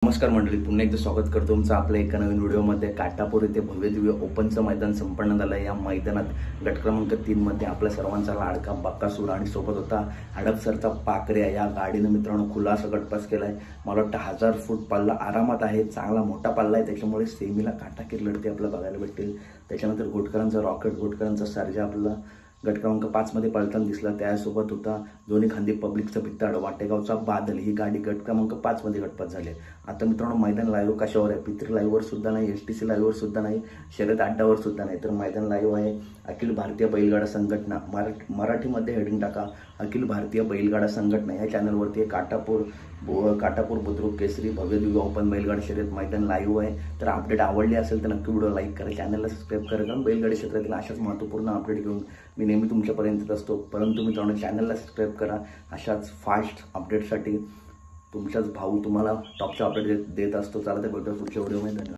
नमस्कार मंडळी, पुन्हा एकदा स्वागत करतो तुमचं आपल्या एका नवीन व्हिडिओमध्ये। काटापूर येथे भव्य दिव्य ओपनचं मैदान संपन्न झालं। या मैदानात गट क्रमांक 3 मध्ये आपल्या सर्वांचा लाडका बकासूर आणि सोबत होता हडपसरचा पाखऱ्या। या गाडीने मित्रांनो खुलासा गटपास केलाय। मला वाटतं 1000 फूट पल्ला आरामात आहे, चांगला मोठा पल्ला आहे, त्याच्यामुळे सेमीला काटाकीर लढती आपल्याला बघायला भेटतील। त्याच्यानंतर घोटकरांचा रॉकेट, घोटकरांचा सर्जा आपल्याला गट क्रमांक 5 मध्ये पळताना दिसला। त्यासोबत होता दोन्ही खांदी पब्लिकचा भित्ताड, वाटेगावचा बादल। ही गाडी गट क्रमांक 5 मध्ये गटपास झाली। आता मित्रांनो मैदान लाईव्ह कशावर आहे? पित्री लाईव्हवर सुद्धा नाही, STC लाईव्हवर सुद्धा नाही, शर्यत अड्डावर सुद्धा नाही, तर मैदान लाईव्ह आहे अखिल भारतीय बैलगाडा संघटना, मराठीमध्ये हेडिंग टाका अखिल भारतीय बैलगाडा संघटना या चॅनलवरती काटापूर बुद्रुक केसरी भव्य दिव्य ओपन बैलगाडा शर्यत मैदान लाईव्ह आहे। तर अपडेट आवडली असेल तर नक्की व्हिडिओ लाईक करा, चॅनलला सबस्क्राईब करा, कारण बैलगाडी क्षेत्रातील अशाच महत्त्वपूर्ण अपडेट घेऊन मी नेहमी तुमच्यापर्यंत असतो। परंतु मित्रांनो चॅनलला सबस्क्राईब करा अशाच फास्ट अपडेटसाठी। तुमचाच भाऊ तुम्हाला टॉपचा अपडेट देत असतो। चला तर भेटूया पुढच्या व्हिडिओमध्ये।